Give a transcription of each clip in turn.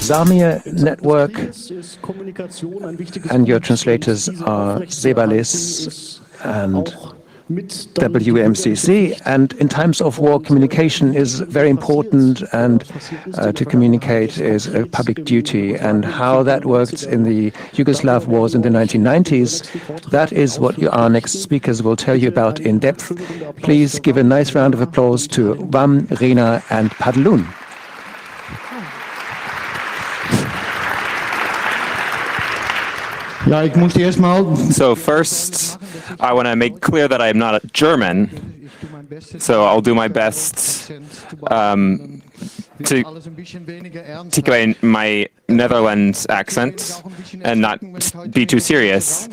Zamir Network, and your translators are Sebalis and WMCC. And in times of war, communication is very important, and to communicate is a public duty. And how that worked in the Yugoslav wars in the 1990s, that is what our next speakers will tell you about in depth. Please give a nice round of applause to Vam, Rina, and Padlun. So first, I want to make clear that I'm not a German, so I'll do my best to take away my Netherlands accent and not be too serious.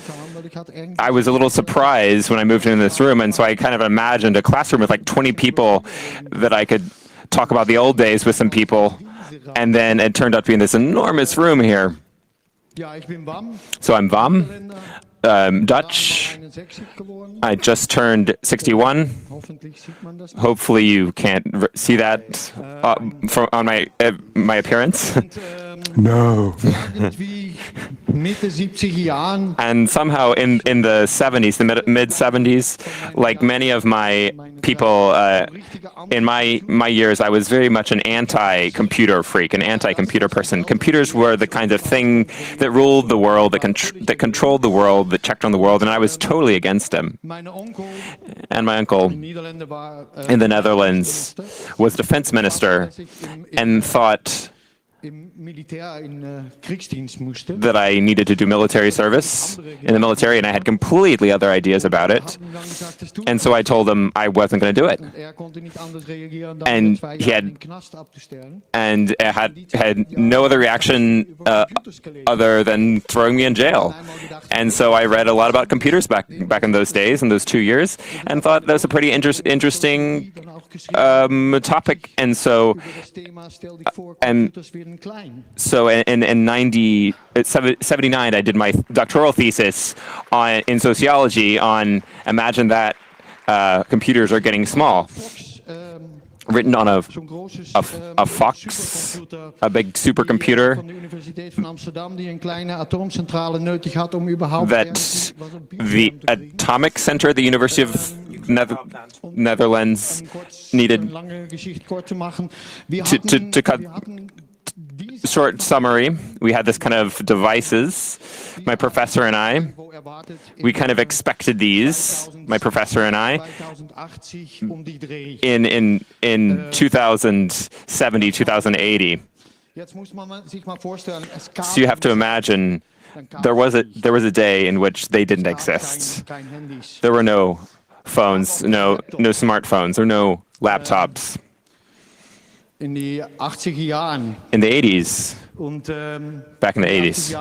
I was a little surprised when I moved into this room, and so I kind of imagined a classroom with like 20 people that I could talk about the old days with some people, and then it turned out to be in this enormous room here. So I'm Vam, Dutch. I just turned 61. Hopefully you can't see that on my appearance. No. And somehow in the 70s, the mid-70s, like many of my people in my years, I was very much an anti-computer freak, an anti-computer person. Computers were the kind of thing that ruled the world, that controlled the world, that checked on the world, and I was totally against them. And my uncle in the Netherlands was defense minister and thought that I needed to do military service in the military, and I had completely other ideas about it. And so I told him I wasn't going to do it. And he had no other reaction other than throwing me in jail. And so I read a lot about computers back in those days, in those 2 years, and thought that was a pretty interesting topic. And so in 79, I did my doctoral thesis in sociology on imagine that computers are getting small, written on a Fox, a big supercomputer that the atomic center at the University of Netherlands needed to cut. Short summary, we had this kind of devices, my professor and I, we kind of expected these, my professor and I, in 2070, 2080. So you have to imagine there was a day in which they didn't exist. There were no phones, no smartphones, or no laptops. In the 80s, back in the 80s.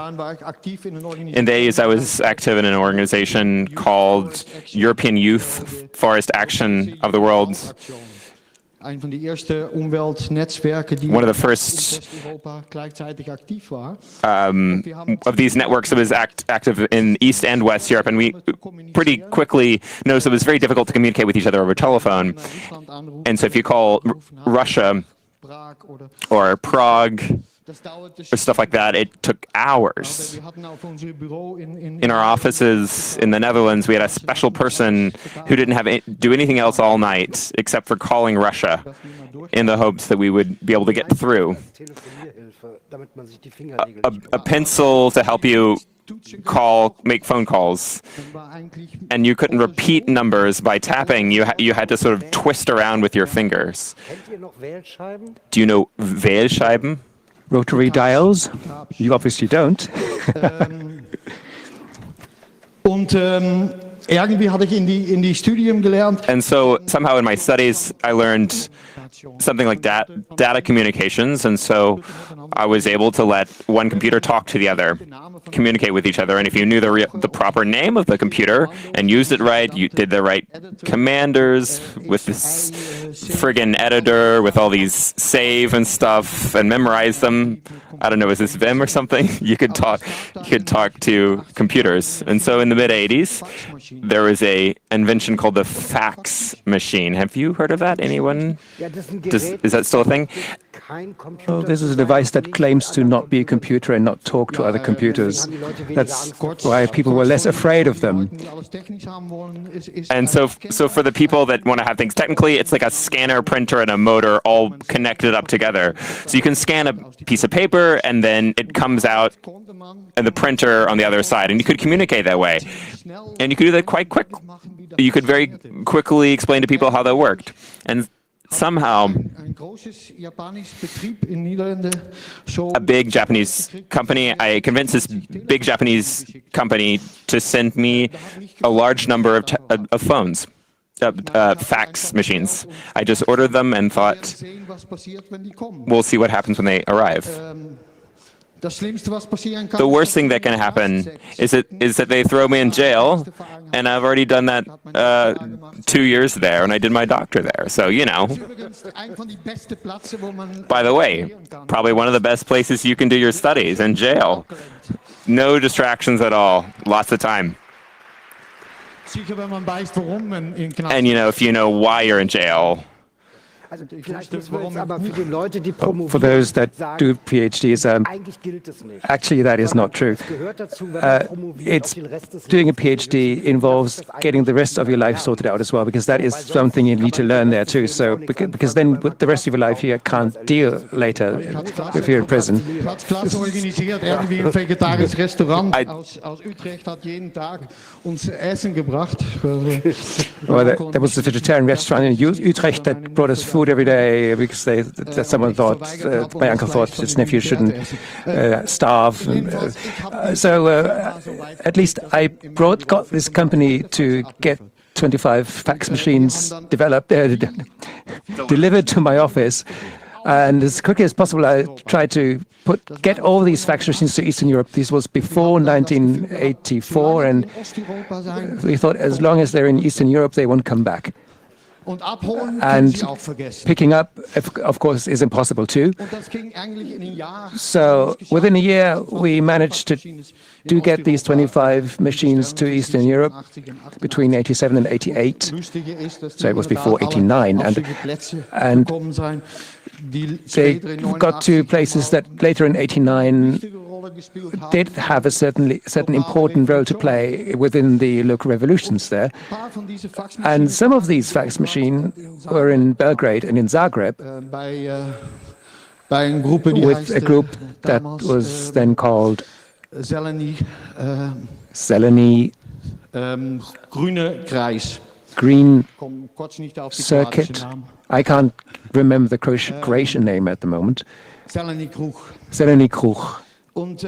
In the 80s, I was active in an organization called European Youth Forest Action of the World. One of the first of these networks that was active in East and West Europe, and we pretty quickly noticed it was very difficult to communicate with each other over telephone. And so if you call Russia or Prague, or stuff like that, it took hours. In our offices in the Netherlands, we had a special person who didn't do anything else all night except for calling Russia in the hopes that we would be able to get through. A pencil to help you make phone calls, and you couldn't repeat numbers by tapping. You had to sort of twist around with your fingers. Do you know Wählscheiben? Rotary dials? You obviously don't. irgendwie hatte ich in die Studium gelernt. And so somehow in my studies, I learned something like data communications. And so I was able to let one computer talk to the other, communicate with each other. And if you knew the proper name of the computer and used it right, you did the right commanders with this friggin' editor with all these save and stuff and memorize them. I don't know, is this Vim or something? You could talk to computers. And so in the mid-'80s, there was a invention called the fax machine. Have you heard of that? Anyone? Is that still a thing? Well, this is a device that claims to not be a computer and not talk to other computers. That's why people were less afraid of them. And so for the people that want to have things technically, it's like a scanner, printer, and a motor all connected up together. So you can scan a piece of paper, and then it comes out and the printer on the other side, and you could communicate that way. And you could do that quite quick. You could very quickly explain to people how that worked. And somehow, a big Japanese company, I convinced this big Japanese company to send me a large number of phones, fax machines. I just ordered them and thought, we'll see what happens when they arrive. The worst thing that can happen is that they throw me in jail, and I've already done that 2 years there, and I did my doctor there. So, you know. By the way, probably one of the best places you can do your studies, in jail. No distractions at all. Lots of time. And, you know, if you know why you're in jail. For those that do PhDs, actually that is not true. Doing a PhD involves getting the rest of your life sorted out as well, because that is something you need to learn there too. So because then with the rest of your life you can't deal later if you're in prison. Well, there was a vegetarian restaurant in Utrecht that brought us food every day because someone thought, my uncle thought his nephew shouldn't starve. So at least I got this company to get 25 fax machines delivered to my office. And as quickly as possible, I tried to get all these fax machines to Eastern Europe. This was before 1984, and we thought as long as they're in Eastern Europe, they won't come back. And picking up, of course, is impossible too. So within a year, we managed to get these 25 machines to Eastern Europe between 87 and 88. So it was before 89. And they got to places that later in 89 did have a certain important role to play within the local revolutions there. And some of these fax machines were in Belgrade and in Zagreb with a group that was then called Zeleny Green Circuit. I can't remember the Croatian name at the moment. Zeleny Kruh. And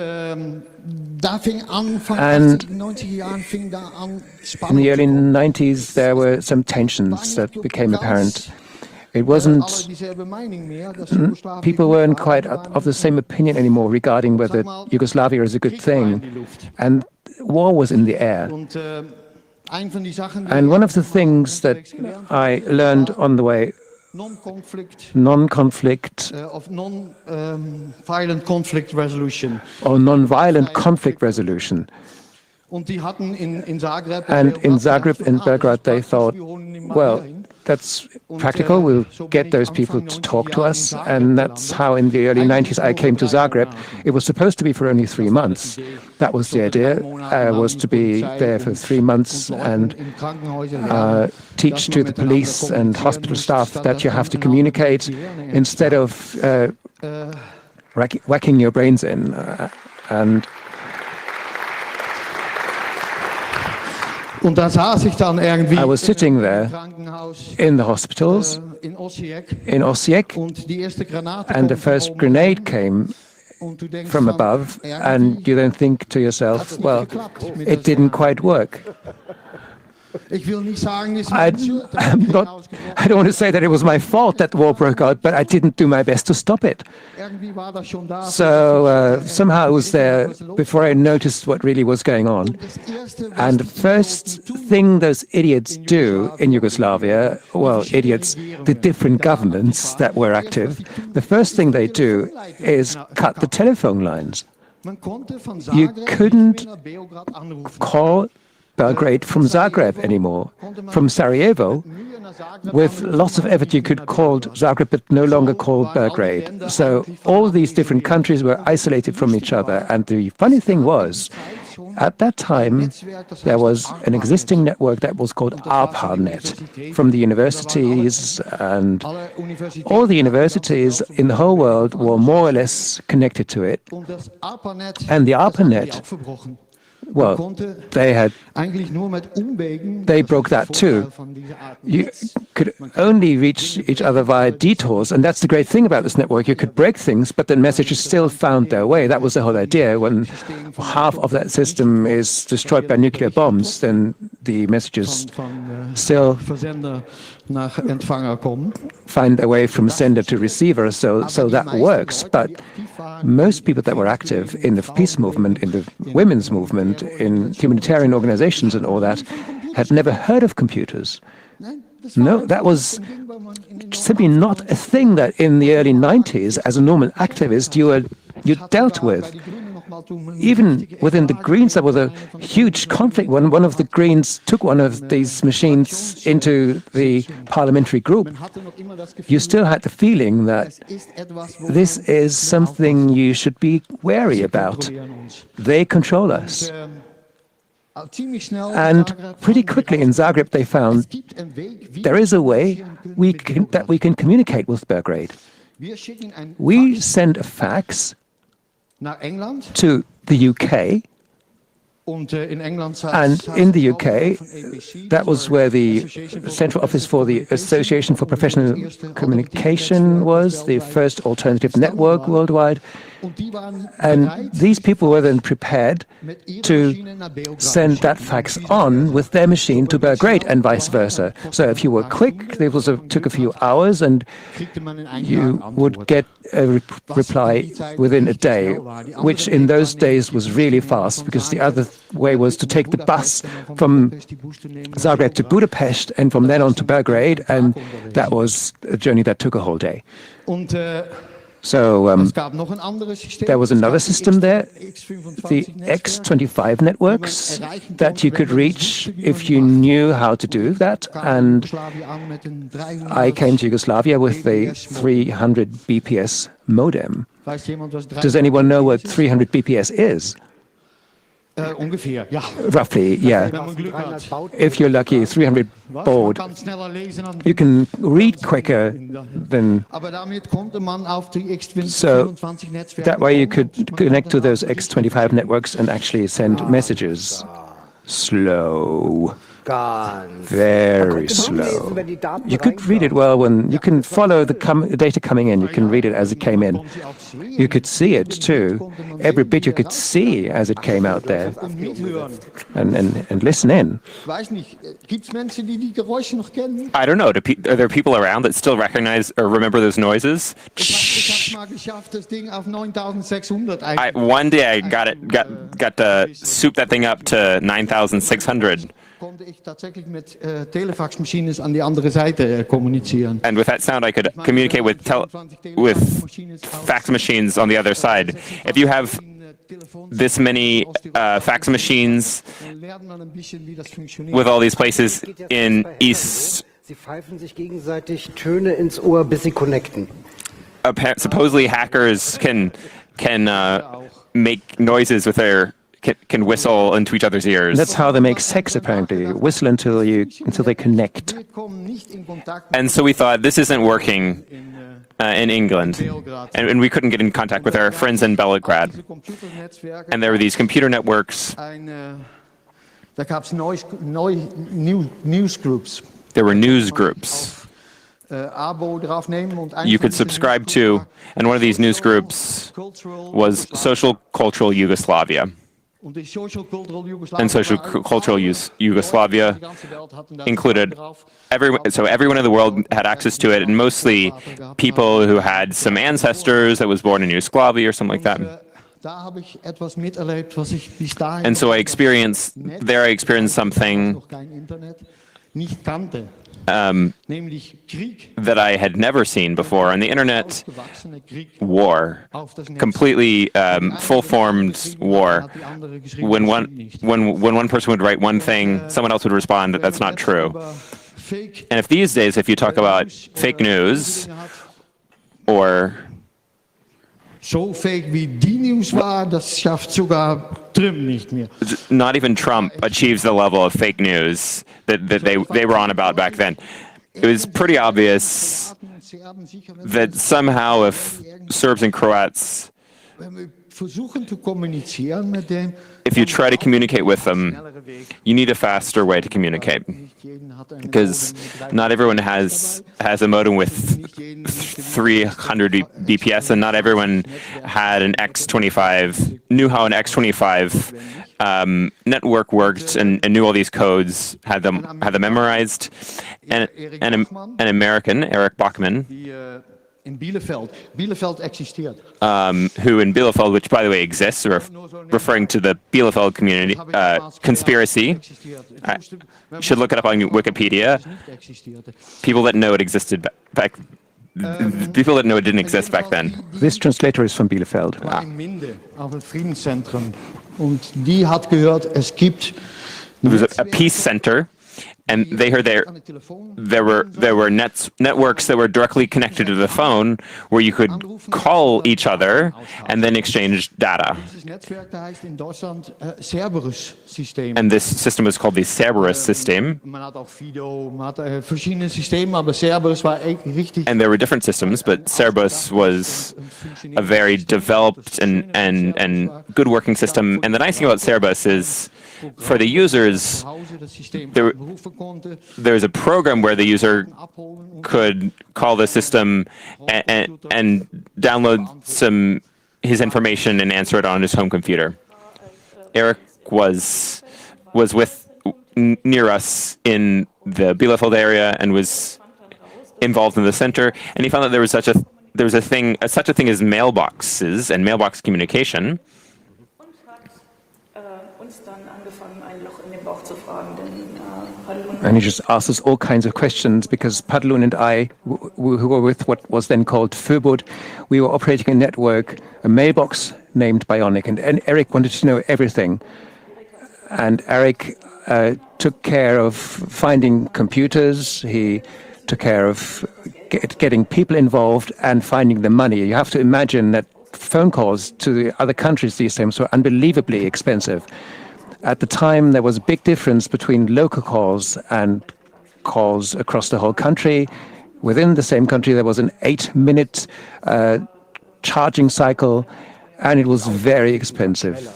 in the early 90s, there were some tensions that became apparent. It wasn't, people weren't quite of the same opinion anymore regarding whether Yugoslavia is a good thing. And war was in the air. And one of the things that I learned on the way, non-conflict of non-violent conflict resolution. Or non-violent conflict resolution. And in Zagreb and Belgrade, they thought, well, that's practical. We'll get those people to talk to us. And that's how in the early 90s I came to Zagreb. It was supposed to be for only 3 months. That was the idea, was to be there for 3 months and teach to the police and hospital staff that you have to communicate instead of whacking your brains in. I was sitting there in the hospitals in Osijek, and the first grenade came from above, and you then think to yourself, well, it didn't quite work. Ich will nicht sagen, es I don't want to say that it was my fault that the war broke out, but I didn't do my best to stop it. irgendwie war das schon da. So somehow it was there before I noticed what really was going on. And the first thing those idiots do in Yugoslavia, well, idiots, the different governments that were active, the first thing they do is cut the telephone lines. You couldn't call Belgrade from Zagreb anymore. From Sarajevo, with lots of effort, you could call Zagreb, but no longer call Belgrade. So all these different countries were isolated from each other. And the funny thing was, at that time, there was an existing network that was called ARPANET from the universities, and all the universities in the whole world were more or less connected to it. And the ARPANET, well, they broke that too. You could only reach each other via detours, and that's the great thing about this network. You could break things, but the messages still found their way. That was the whole idea. When half of that system is destroyed by nuclear bombs, then the messages still find a way from sender to receiver, so that works. But most people that were active in the peace movement, in the women's movement, in humanitarian organizations and all that, had never heard of computers. No, that was simply not a thing that in the early 90s, as a normal activist, you dealt with. Even within the Greens, there was a huge conflict when one of the Greens took one of these machines into the parliamentary group. You still had the feeling that this is something you should be wary about. They control us. And pretty quickly in Zagreb, they found there is a way that we can communicate with Belgrade. We send a fax to the UK, and in the UK, that was where the central office for the Association for Professional Communication was, the first alternative network worldwide. And these people were then prepared to send that fax on with their machine to Belgrade and vice versa. So if you were quick, it took a few hours, and you would get a reply within a day, which in those days was really fast, because the other way was to take the bus from Zagreb to Budapest and from then on to Belgrade, and that was a journey that took a whole day. So there was another system there, the X25 networks, that you could reach if you knew how to do that. And I came to Yugoslavia with the 300 BPS modem. Does anyone know what 300 BPS is? Roughly, yeah. If you're lucky, 300 baud. You can read quicker than. So that way you could connect to those X25 networks and actually send messages. Slow. Very slow. You could read it well when you can follow the data coming in. You can read it as it came in. You could see it too. Every bit you could see as it came out there, and listen in. I don't know. Are there people around that still recognize or remember those noises? One day I got to soup that thing up to 9,600. Konnte ich tatsächlich mit Telefaxmachines an die andere Seite kommunizieren. And with that sound, I could communicate with fax machines on the other side. If you have this many fax machines with all these places in East, Sie pfeifen sich gegenseitig Töne ins Ohr, bis sie connecten. Supposedly hackers can make noises with their can whistle into each other's ears. That's how they make sex, apparently. Whistle until they connect. And so we thought, this isn't working in England, and we couldn't get in contact with our friends in Belgrade. And there were these computer networks. There news groups. There were news groups you could subscribe to, and one of these news groups was Social Cultural Yugoslavia. And social cultural Yugoslavia included everyone. So everyone in the world had access to it, and mostly people who had some ancestors that was born in Yugoslavia or something like that. And so I experienced something that I had never seen before on the internet. War, completely full-formed war. When one person would write one thing, someone else would respond that that's not true. And if these days, if you talk about fake news or so fake wie die News war, das schafft sogar Trump nicht mehr. Not even Trump achieves the level of fake news that they were on about back then. It was pretty obvious that somehow if Serbs and Croats, if you try to communicate with them, you need a faster way to communicate. Because not everyone has a modem with 300 BPS, and not everyone had an X25, knew how an X25 network worked, and knew all these codes, had them memorized. And an American, Eric Bachman, in Bielefeld existiert. Who in Bielefeld, which by the way exists, referring to the Bielefeld community conspiracy. Should look it up on Wikipedia. People that know it existed back. People that know it didn't exist back then. This translator is from Bielefeld. It was a peace center. And they heard there were networks that were directly connected to the phone where you could call each other and then exchange data. And this system was called the Cerberus system. And there were different systems, but Cerberus was a very developed and good working system. And the nice thing about Cerberus is, for the users, there's a program where the user could call the system and download his information and answer it on his home computer. Eric was near us in the Bielefeld area and was involved in the center, and he found that there was such a thing as mailboxes and mailbox communication. And he just asked us all kinds of questions because Padlun and I, who were with what was then called Föbud, we were operating a network, a mailbox named Bionic, and Eric wanted to know everything. And Eric took care of finding computers, he took care of getting people involved and finding the money. You have to imagine that phone calls to the other countries these days were unbelievably expensive. At the time, there was a big difference between local calls and calls across the whole country. Within the same country, there was an 8-minute charging cycle, and it was very expensive.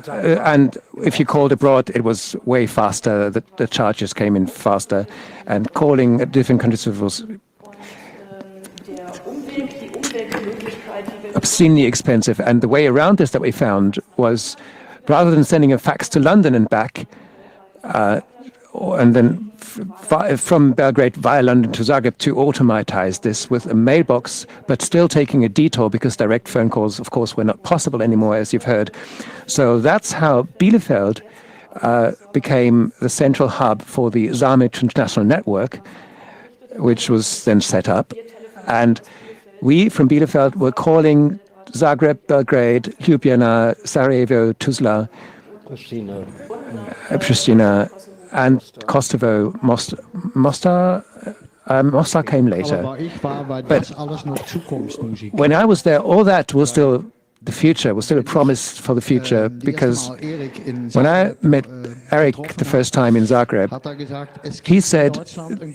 And if you called abroad, it was way faster. The charges came in faster, and calling at different countries was obscenely expensive. And the way around this that we found was, rather than sending a fax to London and back, and then from Belgrade via London to Zagreb, to automatize this with a mailbox, but still taking a detour because direct phone calls, of course, were not possible anymore, as you've heard. So that's how Bielefeld became the central hub for the Zamir Transnational Network, which was then set up. And we from Bielefeld were calling Zagreb, Belgrade, Ljubljana, Sarajevo, Tuzla, Pristina, and Kosovo. Mostar came later. But when I was there, all that was still the future, was still a promise for the future, because when I met Eric the first time in Zagreb, he said,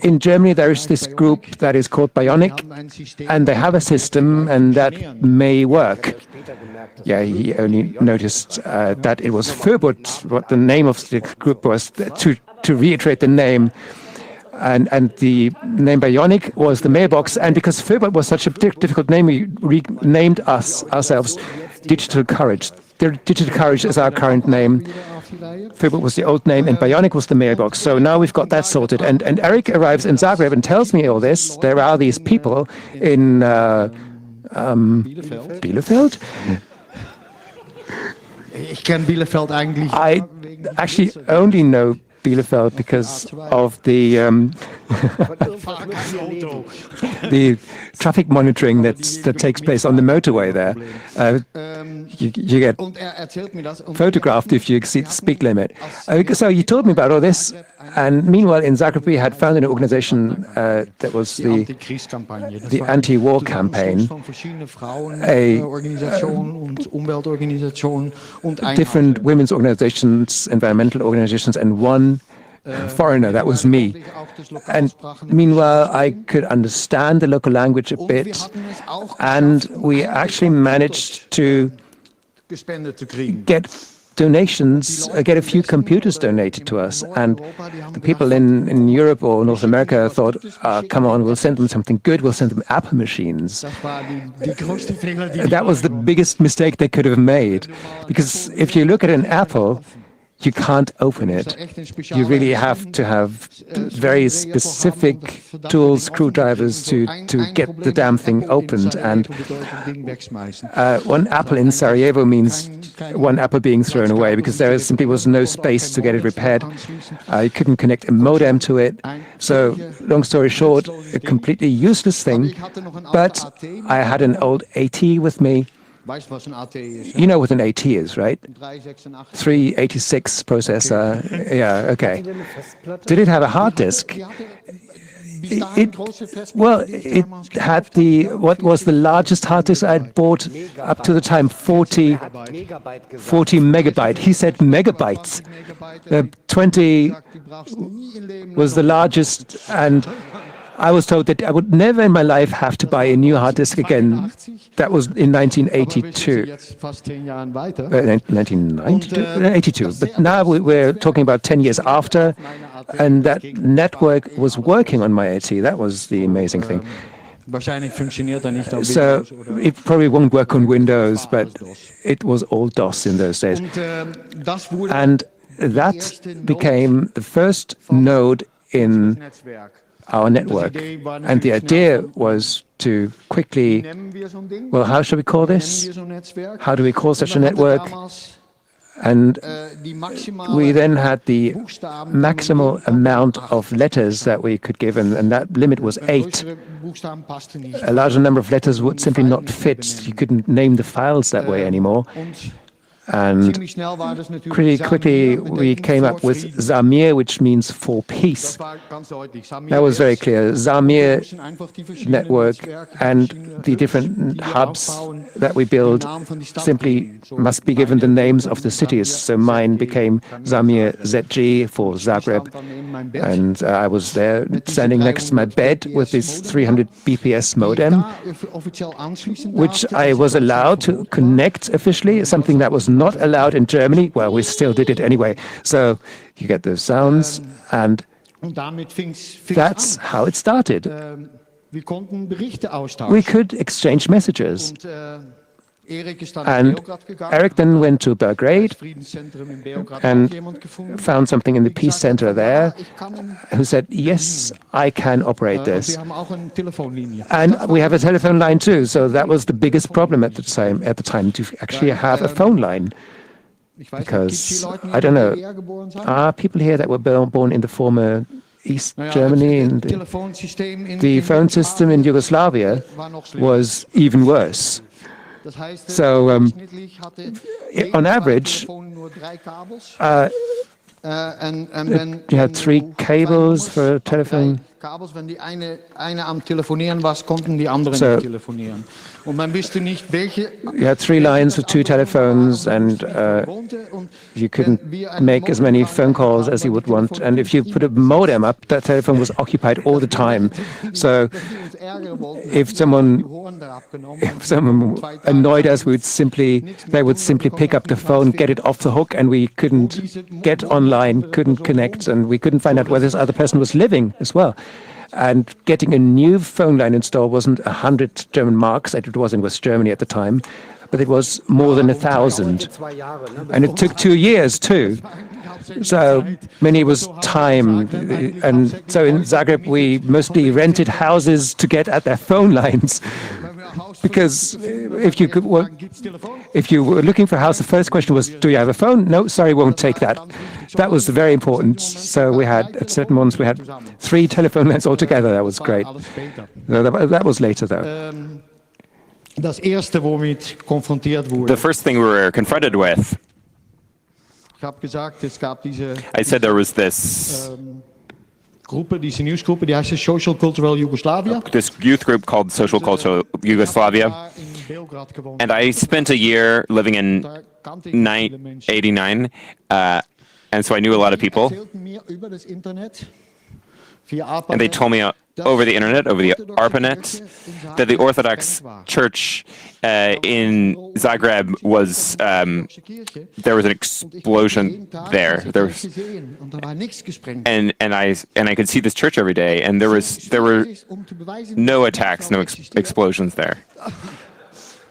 in Germany there is this group that is called Bionic, and they have a system, and that may work. Yeah, he only noticed that it was Föbud, what the name of the group was, to reiterate the name. And the name Bionic was the mailbox, and because Föbud was such a difficult name, we renamed ourselves Digital Courage. Digital Courage is our current name. Fibot was the old name, and Bionic was the mailbox. So now we've got that sorted. And Eric arrives in Zagreb and tells me all this. There are these people in Bielefeld. I actually only know Bielefeld because of the the traffic monitoring that takes place on the motorway there. You get photographed if you exceed the speed limit. So you told me about all this, and meanwhile in Zagreb we had founded an organization that was the anti-war campaign, different women's organizations, environmental organizations, and one foreigner, that was me. And meanwhile, I could understand the local language a bit, and we actually managed to get donations, get a few computers donated to us. And the people in Europe or North America thought, come on, we'll send them something good, we'll send them Apple machines. That was the biggest mistake they could have made. Because if you look at an Apple, you can't open it. You really have to have very specific tools, screwdrivers to get the damn thing opened. And one apple in Sarajevo means one apple being thrown away because there simply was no space to get it repaired. I couldn't connect a modem to it. So, long story short, a completely useless thing. But I had an old AT with me. You know what an AT is, right? 386 processor. Yeah, okay. Did it have a hard disk? It had what was the largest hard disk I'd bought up to the time, 40 megabyte. He said megabytes. 20 was the largest, and I was told that I would never in my life have to buy a new hard disk again. That was in 1982. 1982. But now we're talking about 10 years after, and that network was working on my AT. That was the amazing thing. So it probably won't work on Windows, but it was all DOS in those days. And that became the first node in our network. And the idea was to quickly, well, how should we call this? How do we call such a network? And we then had the maximal amount of letters that we could give, and that limit was 8. A larger number of letters would simply not fit. You couldn't name the files that way anymore. And pretty quickly we came up with Zamir, which means for peace. That was very clear. Zamir network and the different hubs that we build simply must be given the names of the cities. So mine became Zamir ZG for Zagreb. And I was there standing next to my bed with this 300 BPS modem, which I was allowed to connect officially, something that was not allowed in Germany. Well, we still did it anyway. So you get those sounds, and that's how it started. We could exchange messages. And Eric then went to Belgrade and found something in the Peace Center there, who said, yes, I can operate this. And we have a telephone line too, so that was the biggest problem at the time to actually have a phone line. Because, I don't know, are people here that were born in the former East Germany? And the phone system in Yugoslavia was even worse. So, on average, you had 3 cables for a telephone. So, you had 3 lines with 2 telephones, and you couldn't make as many phone calls as you would want. And if you put a modem up, that telephone was occupied all the time. So if someone annoyed us, they would simply pick up the phone, get it off the hook, and we couldn't get online, couldn't connect, and we couldn't find out where this other person was living as well. And getting a new phone line installed wasn't 100 German marks, as it was in West Germany at the time, but it was more than 1,000. And it took 2 years too. So many was time. And so in Zagreb, we mostly rented houses to get at their phone lines. Because if you were looking for a house, the first question was, do you have a phone? No, sorry, won't take that. That was very important. So we had, at certain moments, we had 3 telephone lines altogether. That was great. That was later, though. The first thing we were confronted with, I said there was this diese Newsgroep, die heißt Social Cultural Yugoslavia. This youth group called Social Cultural Yugoslavia. And I spent a year living in 1989, and so I knew a lot of people. And they told me over the internet, over the ARPANET, that the Orthodox Church in Zagreb was, there was an explosion there. And I could see this church every day, and there were no attacks, no explosions there.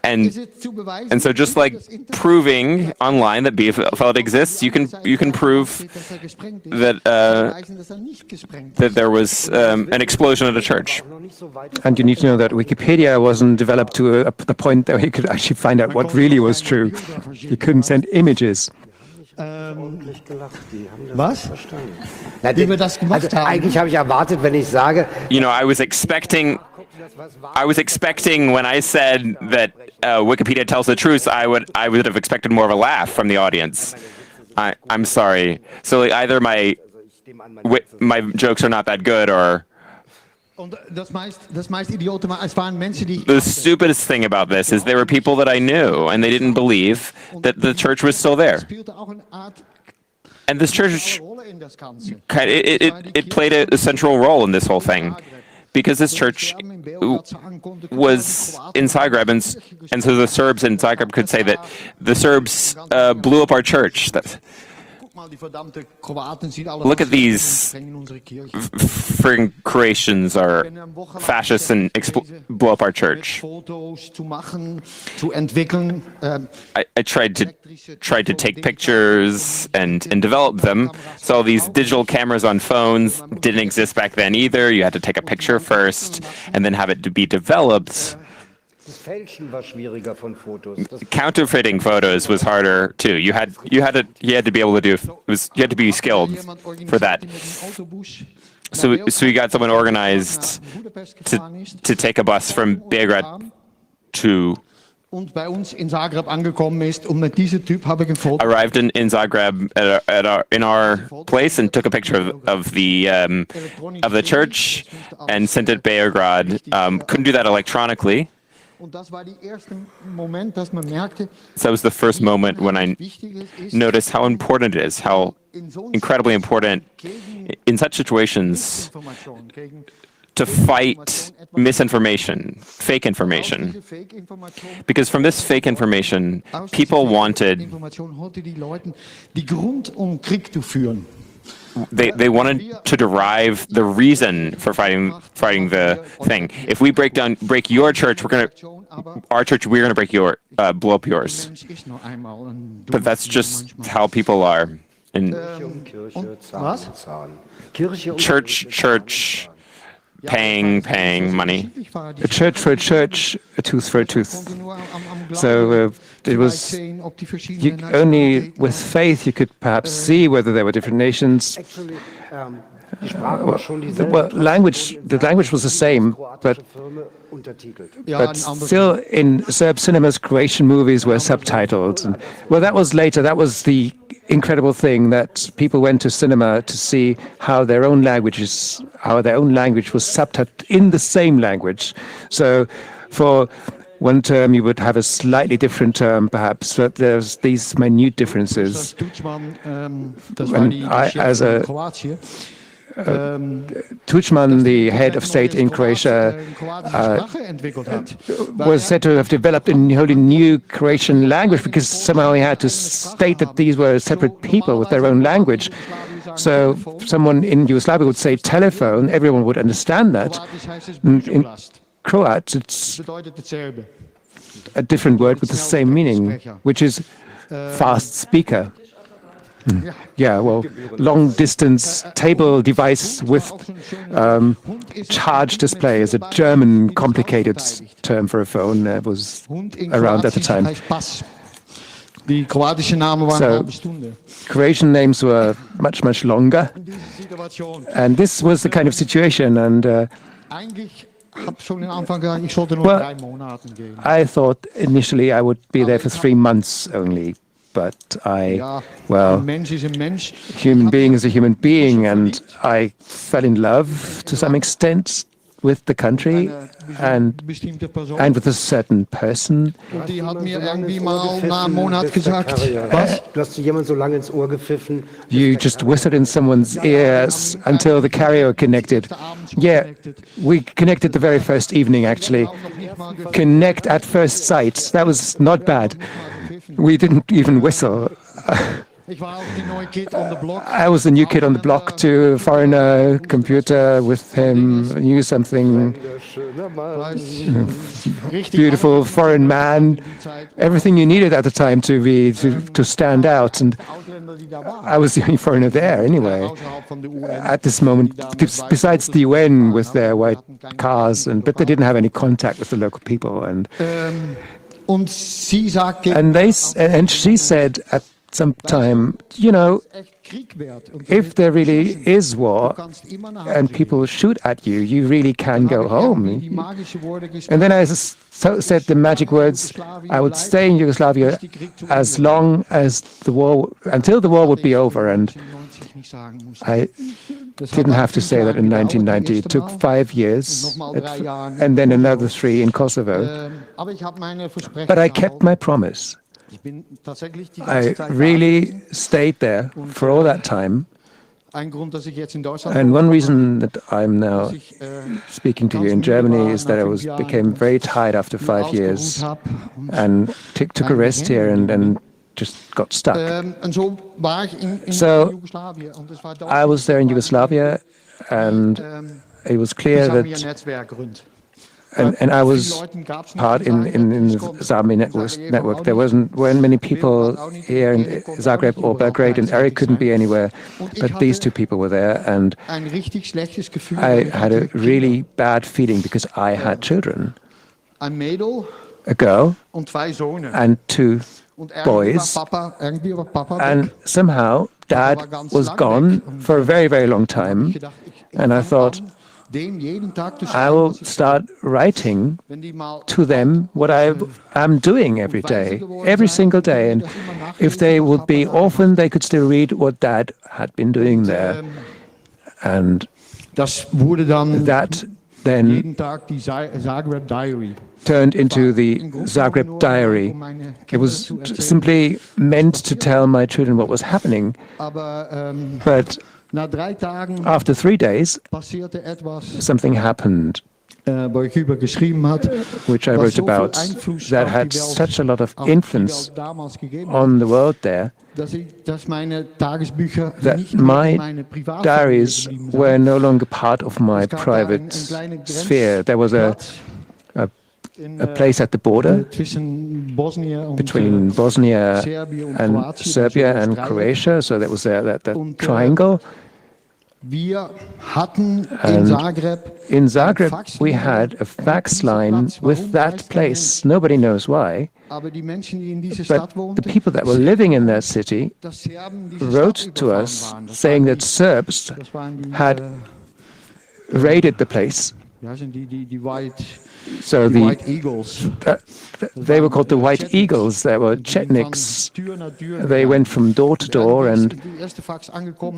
And so just like proving online that Bielefeld exists, you can prove that that there was an explosion at a church. And you need to know that Wikipedia wasn't developed to the point that you could actually find out what really was true. You couldn't send images. Was? Wie wir das gemacht haben. Eigentlich habe ich erwartet, wenn ich sage. You know, I was expecting when I said that Wikipedia tells the truth, I would have expected more of a laugh from the audience. I'm sorry. So like, either my jokes are not that good, or the stupidest thing about this is there were people that I knew and they didn't believe that the church was still there. And this church, it played a central role in this whole thing. Because this church was in Zagreb, and so the Serbs in Zagreb could say that the Serbs blew up our church. Look at these friggin' Croatians are fascists and blow up our church. I tried to take pictures and develop them. So all these digital cameras on phones didn't exist back then either. You had to take a picture first and then have it to be developed. Counterfeiting photos was harder too. You had to be able to do you had to be skilled for that. So we got someone organized to take a bus from Belgrade to arrived in Zagreb in our place and took a picture of the church and sent it to Belgrade. Couldn't do that electronically. So that was the first moment when I noticed how important it is, how incredibly important in such situations to fight misinformation, fake information. Because from this fake information, people wanted they wanted to derive the reason for fighting the thing. If we break your church, we're gonna blow up yours. But that's just how people are. And church, paying money. A church for a church, a tooth for a tooth. So it was only with faith you could perhaps see whether there were different nations. The language was the same, but still in Serb cinemas, Croatian movies were subtitled. And, well, that was later. That was the incredible thing, that people went to cinema to see how their own language was subtitled in the same language. So for one term you would have a slightly different term perhaps, but there's these minute differences. Tudjman, the head of state in Croatia, was said to have developed a wholly new Croatian language because somehow he had to state that these were separate people with their own language. So someone in Yugoslavia would say telephone, everyone would understand that. In Croat, a different word with the same meaning, which is fast speaker. Yeah, well, long-distance table device with charge display is a German complicated term for a phone that was around at the time. Die kroatische Namen waren halbe Stunde. Croatian names were much, much longer. And this was the kind of situation. And I thought initially I would be there for 3 months only. But human being is a human being, and I fell in love to some extent with the country and with a certain person. Die hat mir irgendwie mal nach einem Monat gesagt, Du hast jemand so lange ins Ohr gepfiffen. You just whistled in someone's ears until the carrier connected. Yeah, we connected the very first evening, actually. Connect at first sight. That was not bad. We didn't even whistle. I was the new kid on the block to foreigner, computer with him, knew something, beautiful foreign man, everything you needed at the time to stand out. And I was the only foreigner there anyway. At this moment, besides the UN with their white cars, but they didn't have any contact with the local people. And she said at some time, if there really is war and people shoot at you, you really can go home. And then I said the magic words, I would stay in Yugoslavia as long as until the war would be over. And I didn't have to say that in 1990. It took 5 years and then another 3 in Kosovo. But I kept my promise. I really stayed there for all that time. And one reason that I'm now speaking to you in Germany is that I became very tired after 5 years and took a rest here and just got stuck. So I was there in Yugoslavia, and it was clear that and I was part in the Zamir network. There weren't many people here in Zagreb or Belgrade, and Eric couldn't be anywhere, but these 2 people were there, and I had a really bad feeling because I had children, a girl and 2 boys, and somehow Dad was gone for a very, very long time, and I thought, I will start writing to them what I am doing every day, every single day. And if they would be orphaned, they could still read what Dad had been doing there. And that then turned into the Zagreb Diary. It was simply meant to tell my children what was happening. But after 3 days, something happened, which I wrote about, that had such a lot of influence on the world there, that my diaries were no longer part of my private sphere. There was a place at the border between Bosnia and Serbia and Croatia, so there was that triangle. And in Zagreb, we had a fax line with that place. Nobody knows why. But the people that were living in that city wrote to us saying that Serbs had raided the place. So they were called the White Eagles. They were Chetniks. They went from door to door, and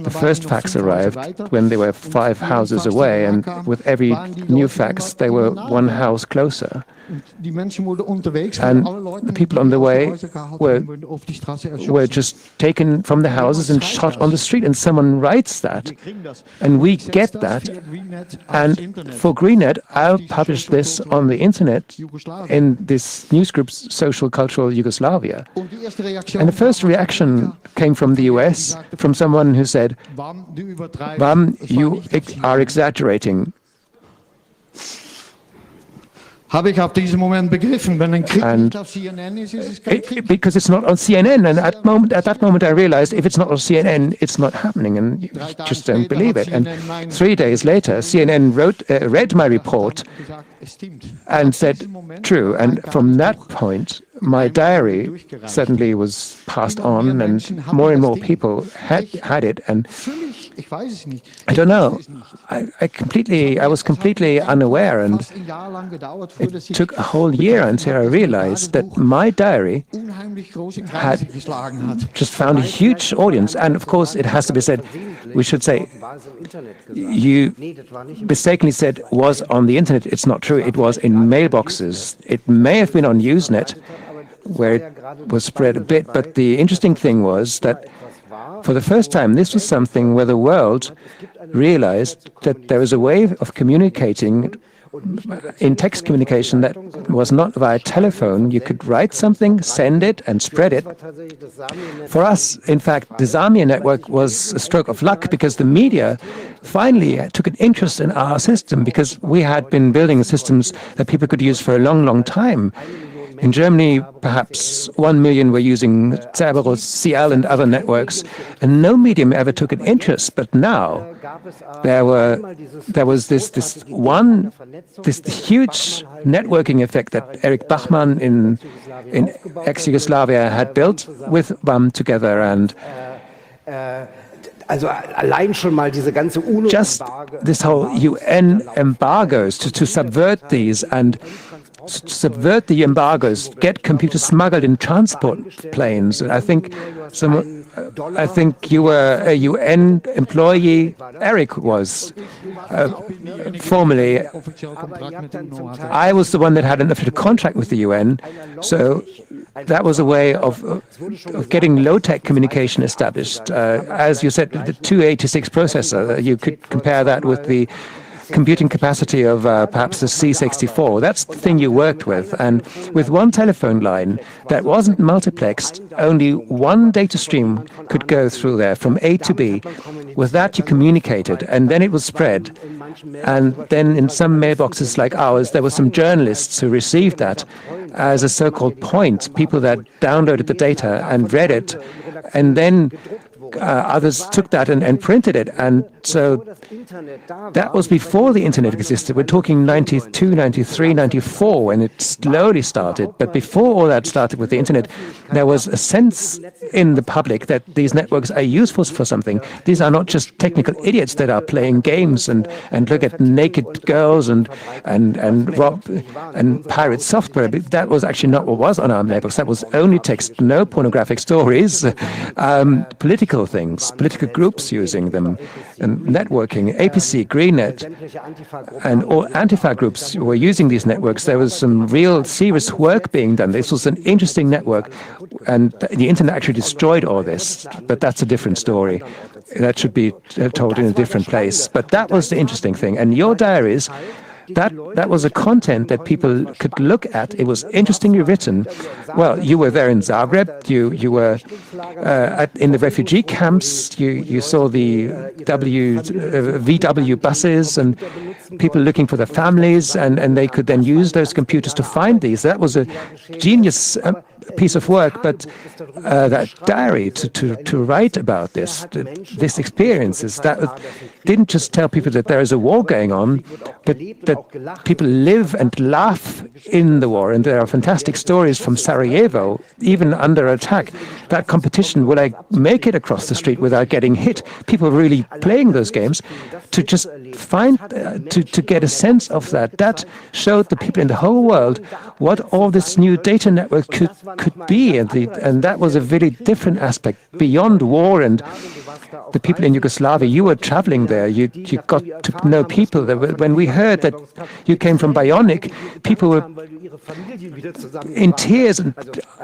the first fax arrived when they were 5 houses away, and with every new fax, they were 1 house closer. And the people on the way were just taken from the houses and shot on the street, and someone writes that. And we get that. And for Greennet, I'll publish this on the internet in this news group, Social Cultural Yugoslavia. And the first reaction came from the US, from someone who said, "Bam, you are exaggerating." Habe ich ab diesem Moment begriffen, wenn ein Krieg And nicht auf CNN ist, ist es kein Krieg. because it's not on CNN, and at that moment I realized if it's not on CNN, it's not happening, and you just don't believe it. And 3 days later, CNN read my report and said, true. And from that point, my diary suddenly was passed on, and more people had it. And I don't know. I was completely unaware, and it took a whole year until I realized that my diary had just found a huge audience. And of course, it has to be said, we should say, you mistakenly said was on the internet. It's not true. It was in mailboxes. It may have been on Usenet, where it was spread a bit. But the interesting thing was that for the first time, this was something where the world realized that there was a way of communicating in text communication that was not via telephone. You could write something, send it, and spread it. For us, in fact, the Zamir network was a stroke of luck because the media finally took an interest in our system, because we had been building systems that people could use for a long, long time. In Germany, perhaps 1 million were using Cerberus, CL, and other networks, and no medium ever took an interest. But now there was this huge networking effect that Erich Bachmann in ex-Yugoslavia had built with BAM together, and just this whole UN embargoes to subvert these and subvert the embargoes, get computers smuggled in transport planes. I think you were a UN employee. Eric was formerly. I was the one that had an official contract with the UN, so that was a way of getting low-tech communication established. As you said, the 286 processor, you could compare that with the computing capacity of perhaps the C64. That's the thing you worked with. And with one telephone line that wasn't multiplexed, only one data stream could go through there from A to B. With that, you communicated, and then it was spread. And then in some mailboxes like ours, there were some journalists who received that as a so-called point, people that downloaded the data and read it, and then others took that and printed it. And so that was before the internet existed. We're talking 92, 93, 94 when it slowly started. But before all that started with the internet, there was a sense in the public that these networks are useful for something. These are not just technical idiots that are playing games and look at naked girls and rob and pirate software. But that was actually not what was on our networks. That was only text, no pornographic stories, political things, political groups using them, and networking, APC, GreenNet, and all Antifa groups were using these networks. There was some real serious work being done. This was an interesting network, and the internet actually destroyed all this, but that's a different story. That should be told in a different place. But that was the interesting thing. And your diaries, that was a content that people could look at. It was interestingly written. Well, you were there in Zagreb. You were in the refugee camps. You saw the VW buses and people looking for their families, and they could then use those computers to find these. That was a genius piece of work. But that diary to write about this experiences, that didn't just tell people that there is a war going on, but that people live and laugh in the war. And there are fantastic stories from Sarajevo, even under attack. That competition, will I make it across the street without getting hit? People really playing those games to just find, to get a sense of that. That showed the people in the whole world what all this new data network could be. And that was a very different aspect beyond war and the people in Yugoslavia. You were traveling there. You got to know people. When we heard that you came from Bionic, people were in tears and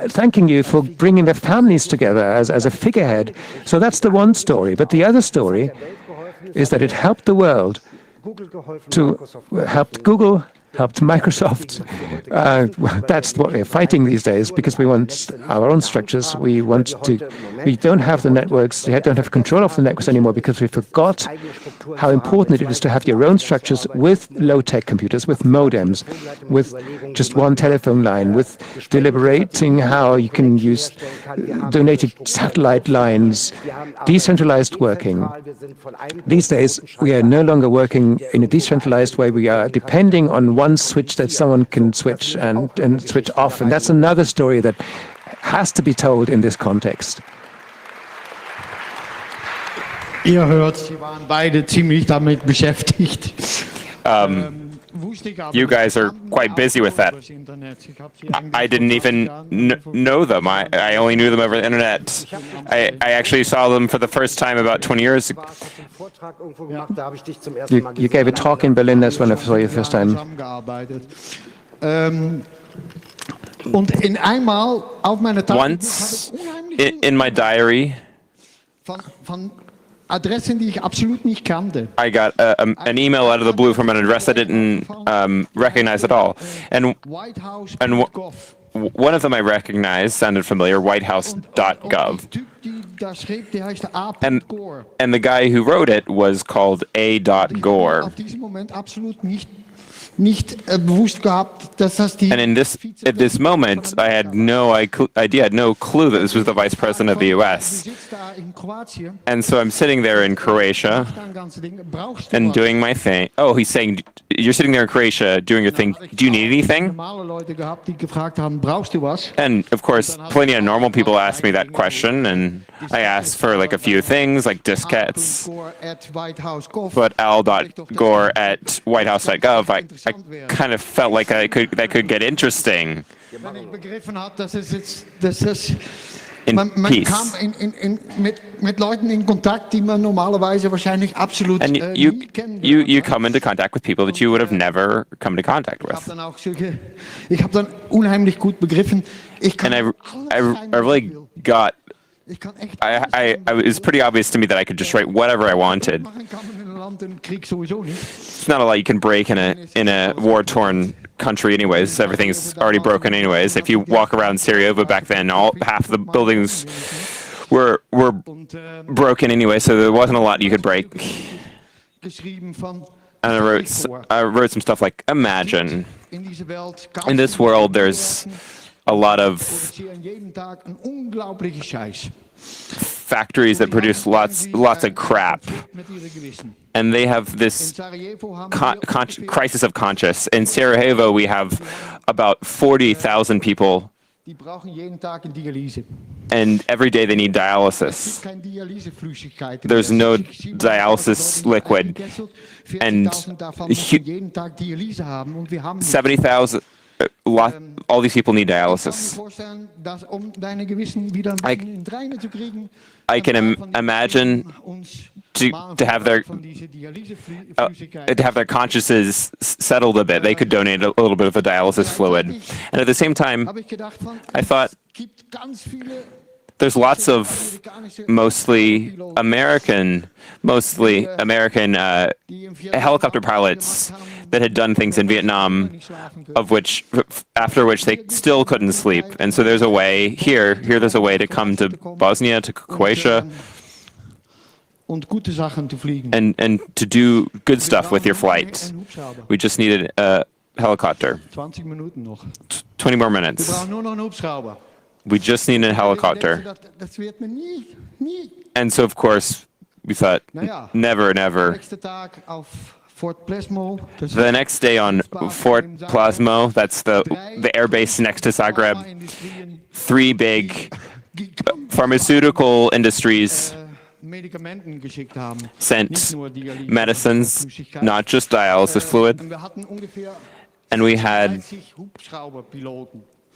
thanking you for bringing their families together as a figurehead. So that's the one story. But the other story is that it helped the world, helped Google, helped Microsoft. That's what we're fighting these days because we want our own structures. We don't have the networks, we don't have control of the networks anymore because we forgot how important it is to have your own structures with low-tech computers, with modems, with just one telephone line, with deliberating how you can use donated satellite lines, decentralized working. These days, we are no longer working in a decentralized way. We are depending on one switch that someone can switch and switch off. And that's another story that has to be told in this context. Ihr hört, Sie waren beide ziemlich damit beschäftigt. You guys are quite busy with that. I didn't even know them. I only knew them over the internet. I actually saw them for the first time about 20 years ago. You gave a talk in Berlin, that's when I saw you the first time. Once in my diary, Adressen, die ich absolut nicht kannte. I got an email out of the blue from an address I didn't recognize at all. And one of them I recognized, sounded familiar, whitehouse.gov. And the guy who wrote it was called A.Gore. And at this moment, I had no idea, had no clue that this was the vice president of the U.S. And so I'm sitting there in Croatia and doing my thing. Oh, he's saying, you're sitting there in Croatia doing your thing. Do you need anything? And of course, plenty of normal people ask me that question, and I asked for like a few things, like diskettes. But al.gore at whitehouse.gov, I kind of felt like that could get interesting. In peace. And you come into contact with people that you would have never come into contact with. And I really got. It was pretty obvious to me that I could just write whatever I wanted. It's not a lot you can break in a war-torn country anyways. Everything's already broken anyways. If you walk around Syria, but back then half the buildings were broken anyway, so there wasn't a lot you could break. And I wrote some stuff like, imagine, in this world there's a lot of factories that produce lots of crap, and they have this crisis of conscience. In Sarajevo, we have about 40,000 people, and every day they need dialysis. There's no dialysis liquid, and 70,000. All these people need dialysis. I can imagine to have their consciences settled a bit. They could donate a little bit of a dialysis fluid, and at the same time, I thought there's lots of mostly American helicopter pilots that had done things in Vietnam, after which they still couldn't sleep. And so there's a way there's a way to come to Bosnia, to Croatia, and to do good stuff with your flight. We just needed a helicopter. 20 more minutes. We just need a helicopter. And so, of course, we thought, never. The next day on Fort Plasmo, that's the airbase next to Zagreb, 3 big pharmaceutical industries sent medicines, not just dialysis fluid. And we had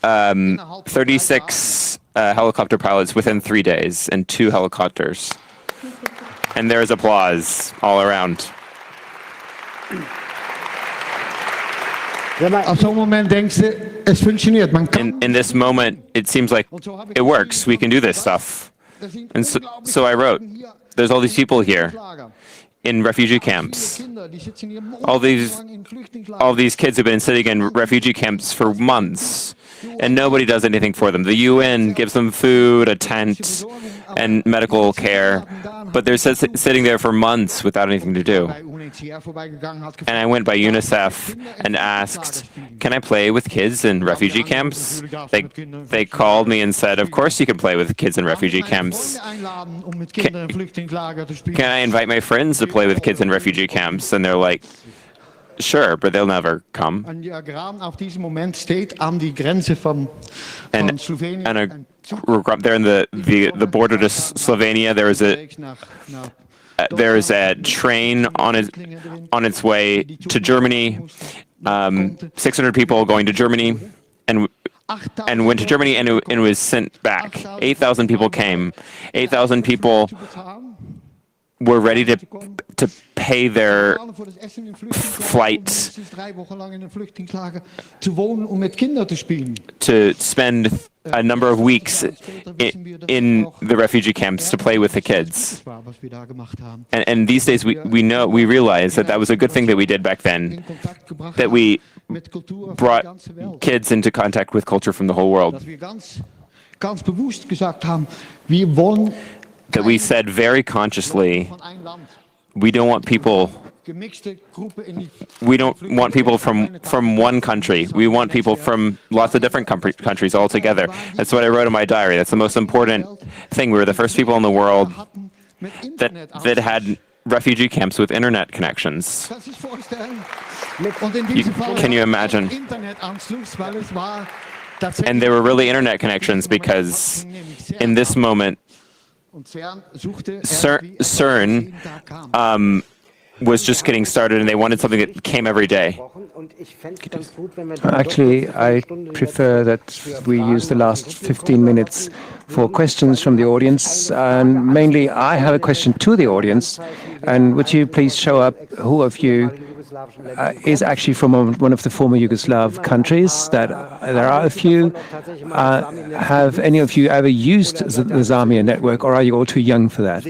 36 helicopter pilots within 3 days and 2 helicopters. And there's applause all around. In this moment, it seems like it works. We can do this stuff. And so I wrote, there's all these people here. in refugee camps. All these kids have been sitting in refugee camps for months, and nobody does anything for them. The UN gives them food, a tent, and medical care, but they're sitting there for months without anything to do. And I went by UNICEF and asked, can I play with kids in refugee camps? They called me and said, of course you can play with kids in refugee camps. Can I invite my friends to play with kids in refugee camps? And they're like, sure, but they'll never come. And there in the border to Slovenia, there is a train on its way to Germany. 600 people going to Germany and went to Germany and it was sent back. 8,000 people came. 8,000 people were ready to pay their flight to spend a number of weeks in the refugee camps to play with the kids. And these days we realize that was a good thing that we did back then, that we brought kids into contact with culture from the whole world. That we said very consciously, we don't want people from one country. We want people from lots of different countries all together. That's what I wrote in my diary. That's the most important thing. We were the first people in the world that had refugee camps with internet connections. Can you imagine? And they were really internet connections because in this moment, CERN was just getting started and they wanted something that came every day. Actually, I prefer that we use the last 15 minutes for questions from the audience. And mainly, I have a question to the audience. And would you please show up who of you is actually from one of the former Yugoslav countries? That there are a few. Have any of you ever used the Zamir network, or are you all too young for that?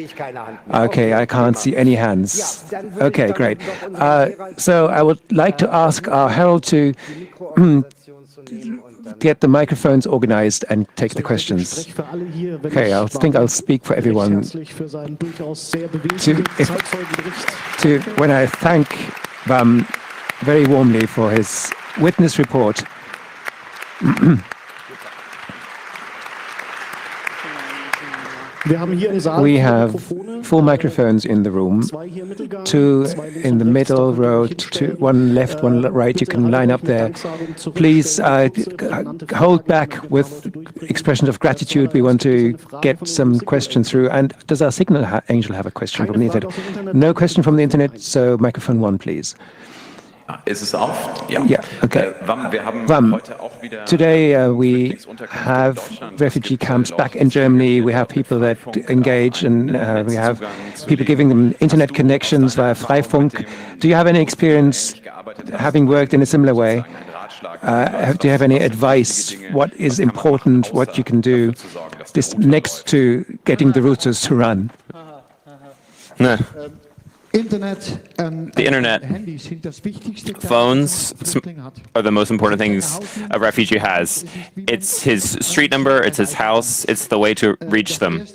Okay, I can't see any hands. Okay, great. So I would like to ask our herald to get the microphones organized and take the questions. Okay, I think I'll speak for everyone. When I thank Vam very warmly for his witness report. We have 4 microphones in the room, 2 in the middle row, 1 left, 1 right. You can line up there. Please hold back with expressions of gratitude. We want to get some questions through. And does our signal angel have a question from the internet? No question from the internet, so microphone 1, please. Ist es auf? Ja. Yeah, okay. Vam, today we have refugee camps back in Germany. We have people that engage, and we have people giving them internet connections via Freifunk. Do you have any experience having worked in a similar way? Do you have any advice? What is important? What you can do this next to getting the routers to run? The internet, phones are the most important things a refugee has. It's his street number, it's his house, it's the way to reach them.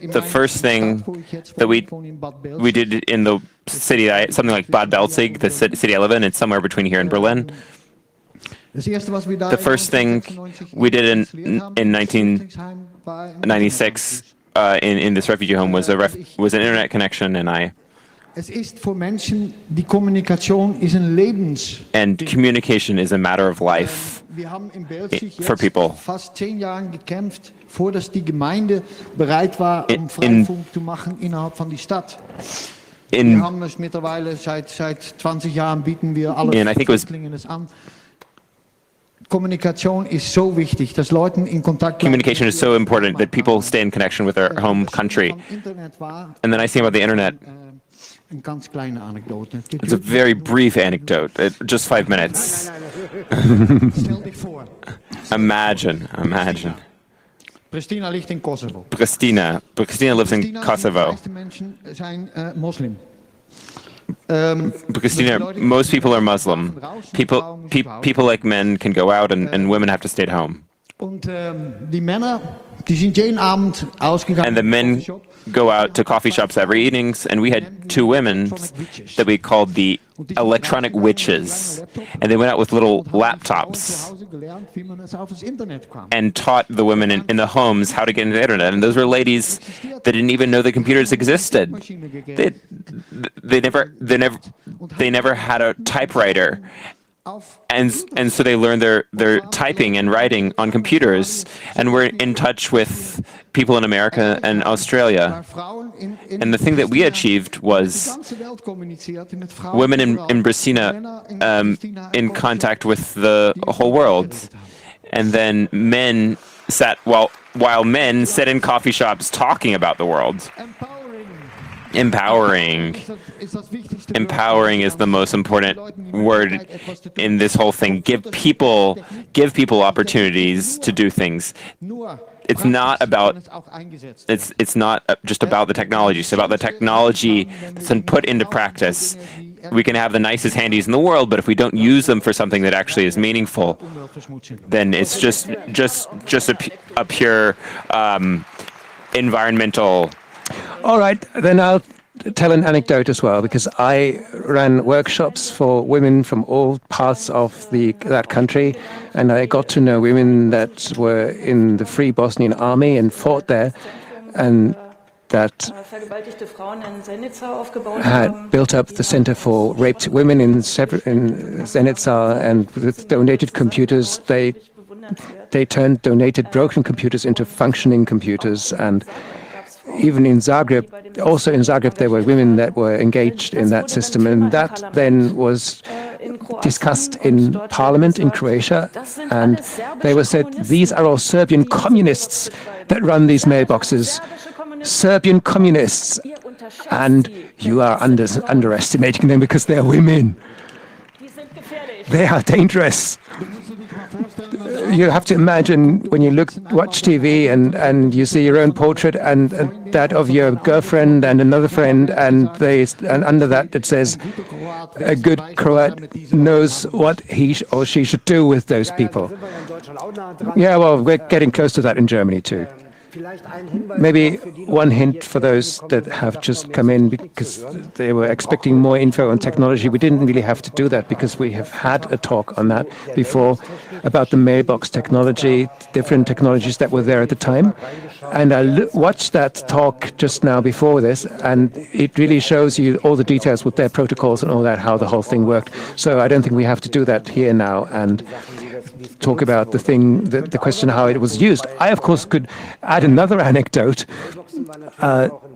The first thing that we did in the city, something like Bad Belzig, the city I live in, it's somewhere between here and Berlin. The first thing we did in 1996 in this refugee home was an internet connection, and and communication is a matter of life for people. And I think it was communication is so important that people stay in connection with their home country. And then I think about the internet. It's a very brief anecdote, just 5 minutes. Imagine. Pristina lives in Kosovo. Pristina lives in Kosovo. Because most people are Muslim. People like men can go out, and women have to stay at home. Und die Männer, die sind jeden Abend ausgegangen. And the men go out to coffee shops every evenings, and we had two women that we called the electronic witches, and they went out with little laptops and taught the women in the homes how to get into the internet. And those were ladies that didn't even know the computers existed. They never had a typewriter. And so they learned their typing and writing on computers, and we're in touch with people in America and Australia. And the thing that we achieved was women in Brisina in contact with the whole world. And then men while men sat in coffee shops talking about the world. Empowering is the most important word in this whole thing. Give people opportunities to do things. It's not just about the technology. It's about the technology that's been put into practice. We can have the nicest handies in the world, but if we don't use them for something that actually is meaningful, then it's just a pure environmental. All right, then I'll tell an anecdote as well, because I ran workshops for women from all parts of that country, and I got to know women that were in the Free Bosnian Army and fought there, and that had built up the Center for Raped Women in Zenica, and with donated computers, they turned donated broken computers into functioning computers. And even in Zagreb, there were women that were engaged in that system, and that then was discussed in parliament in Croatia, and they were said, these are all Serbian communists that run these mailboxes. Serbian communists, and you are underestimating them because they are women. They are dangerous. You have to imagine when you watch TV and you see your own portrait and that of your girlfriend and another friend, and under that it says a good Croat knows what he or she should do with those people. Yeah, well, we're getting close to that in Germany too. Maybe one hint for those that have just come in because they were expecting more info on technology. We didn't really have to do that because we have had a talk on that before about the mailbox technology, different technologies that were there at the time. And I watched that talk just now before this, and it really shows you all the details with their protocols and all that, how the whole thing worked. So I don't think we have to do that here now and talk about the question how it was used. I, of course, could add another anecdote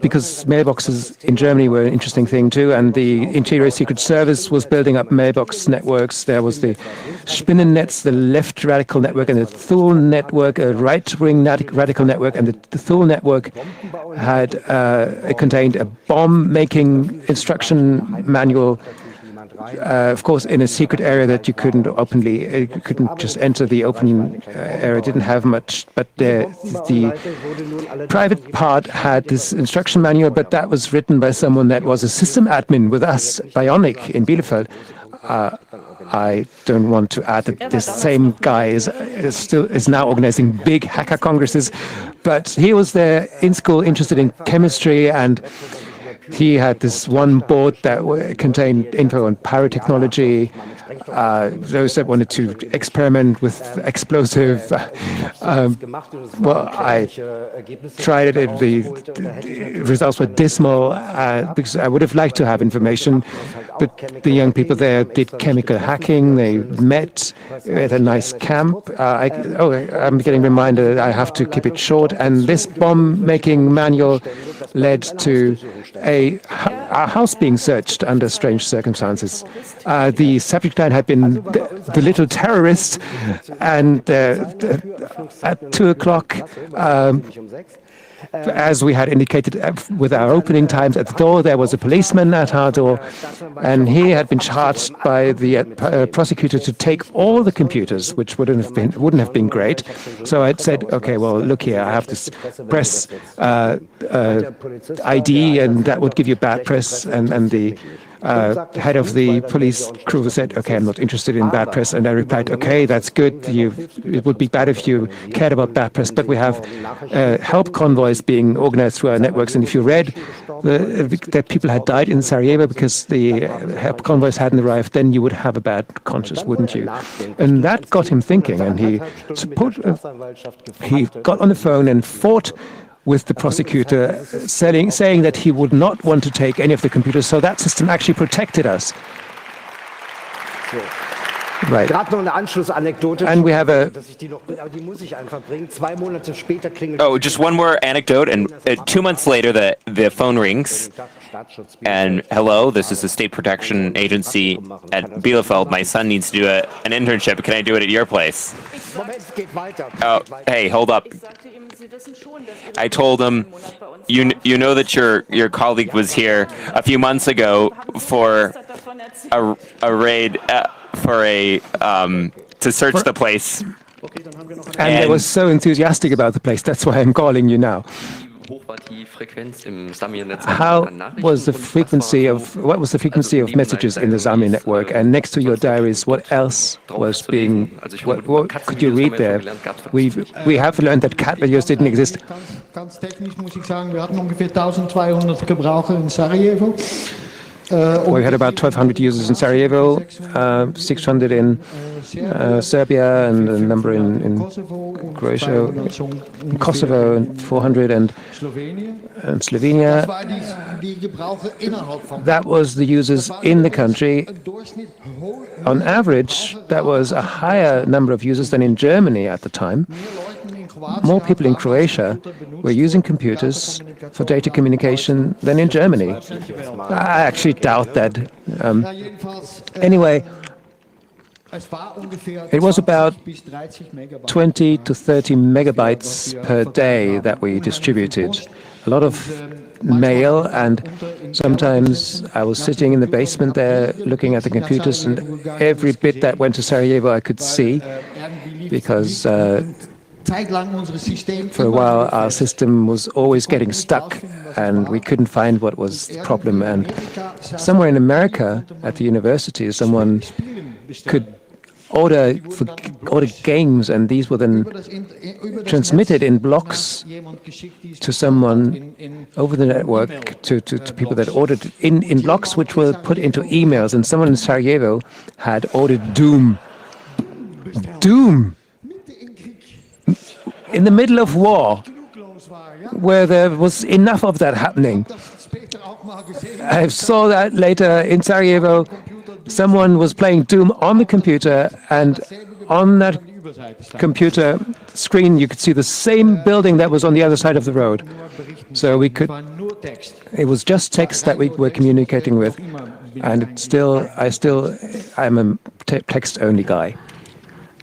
because mailboxes in Germany were an interesting thing too, and the Interior Secret Service was building up mailbox networks. There was the Spinnennetz, the left radical network, and the Thule network, a right-wing radical network, and the Thule network had contained a bomb-making instruction manual. Of course, in a secret area that you couldn't just enter the open area, didn't have much, but the private part had this instruction manual, but that was written by someone that was a system admin with us, Bionic, in Bielefeld. I don't want to add that this same guy is now organizing big hacker congresses, but he was there in school interested in chemistry, and he had this one board that contained info on pyrotechnology, those that wanted to experiment with explosive. Well, I tried it. The results were dismal because I would have liked to have information, but the young people there did chemical hacking. They met at a nice camp. I'm getting reminded I have to keep it short. And this bomb-making manual led to a house being searched under strange circumstances. The subject line had been the little terrorist, and at 2 o'clock As we had indicated with our opening times at the door, there was a policeman at our door, and he had been charged by the prosecutor to take all the computers, which wouldn't have been great. So I said, okay, well, look here, I have this press ID, and that would give you bad press, and the head of the police crew said, okay, I'm not interested in bad press. And I replied, okay, that's good. It would be bad if you cared about bad press, but we have help convoys being organized through our networks. And if you read that people had died in Sarajevo because the help convoys hadn't arrived, then you would have a bad conscience, wouldn't you? And that got him thinking, and he got on the phone and fought with the prosecutor, saying that he would not want to take any of the computers. So that system actually protected us. Right. And we have a... Oh, just one more anecdote. And 2 months later, the phone rings. And hello, this is the State Protection Agency at Bielefeld. My son needs to do an internship. Can I do it at your place? Oh, hey, hold up. I told him, you know that your colleague was here a few months ago for a raid to search the place. And they were so enthusiastic about the place. That's why I'm calling you now. What was the frequency of messages in the Zamir network? And next to your diaries, what else was being? What could you read there? We have learned that cat videos didn't exist. Ganz technisch muss ich sagen, wir hatten ungefähr 1200 Gebraucher in Sarajevo. We had about 1,200 users in Sarajevo, 600 in Serbia, and a number in Croatia, in Kosovo, and 400 and Slovenia. That was the users in the country. On average, that was a higher number of users than in Germany at the time. More people in Croatia were using computers for data communication than in Germany. I actually doubt that. Anyway, it was about 20 to 30 megabytes per day that we distributed. A lot of mail, and sometimes I was sitting in the basement there looking at the computers, and every bit that went to Sarajevo I could see, because for a while our system was always getting stuck and we couldn't find what was the problem. And somewhere in America at the university, someone could order games, and these were then transmitted in blocks to someone over the network, to people that ordered in blocks, which were put into emails. And someone in Sarajevo had ordered Doom. In the middle of war, where there was enough of that happening. I saw that later in Sarajevo. Someone was playing Doom on the computer, and on that computer screen you could see the same building that was on the other side of the road. So it was just text that we were communicating with, and I'm a text-only guy.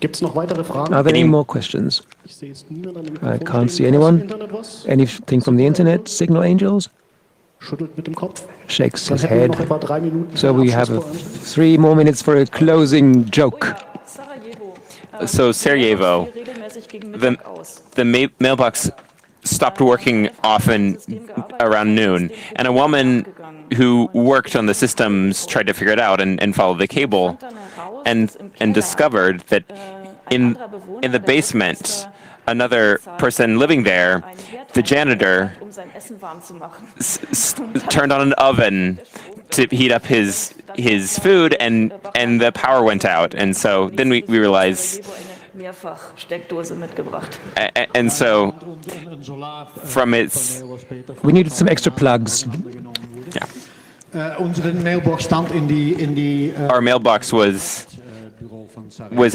Are there any more questions? I can't see anyone. Anything from the internet? Signal Angels? Shakes his head. So we have 3 more minutes for a closing joke. So Sarajevo, the mailbox stopped working often around noon, and a woman who worked on the systems tried to figure it out and follow the cable, and discovered that in the basement, another person living there, the janitor, turned on an oven to heat up his food, and the power went out. And so then we realized, and so from its, we needed some extra plugs. Yeah. Our mailbox was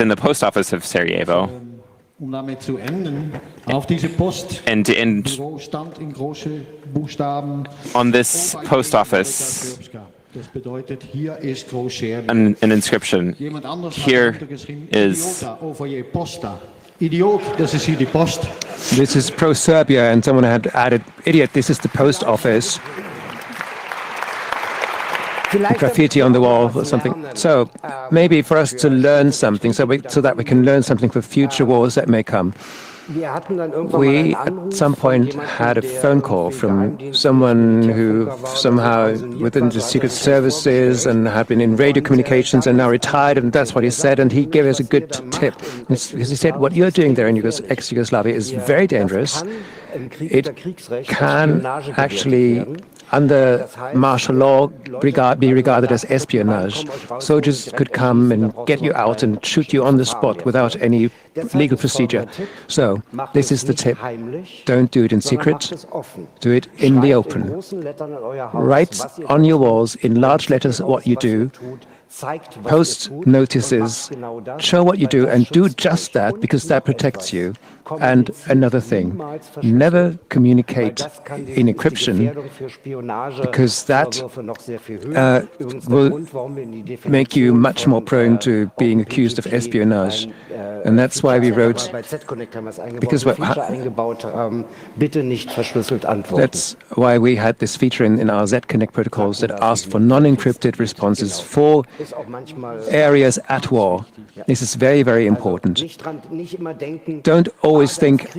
in the post office of Sarajevo. And to end on this post office, an inscription. Here is Idioot, das ist hier die Post. This is pro-Serbia, and someone had added, idiot, this is the post office. Graffiti on the wall or something. So maybe for us to learn something, so that we can learn something for future wars that may come. We, at some point, had a phone call from someone who somehow within the secret services and had been in radio communications and now retired, and that's what he said, and he gave us a good tip. Because he said, what you're doing there in ex-Yugoslavia is very dangerous. It can actually, under martial law, be regarded as espionage. Soldiers could come and get you out and shoot you on the spot without any legal procedure. So this is the tip. Don't do it in secret. Do it in the open. Write on your walls in large letters what you do. Post notices, show what you do, and do just that, because that protects you. And another thing, never communicate in encryption, because that will make you much more prone to being accused of espionage. And that's why we wrote, because that's why we had this feature in our Z-Connect protocols that asked for non-encrypted responses for areas at war. This is very, very important. Don't always think,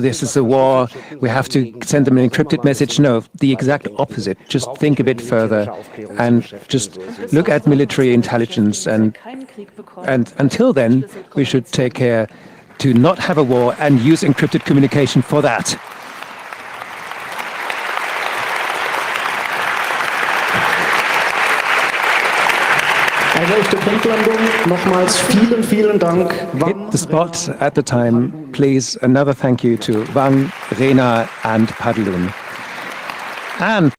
this is a war, we have to send them an encrypted message. No, the exact opposite. Just think a bit further and just look at military intelligence. And until then, we should take care to not have a war and use encrypted communication for that. Eine echte Punktlandung. Nochmals vielen Dank. Hit the spot at the time, please. Another thank you to Wang, Rena, and Padlun. And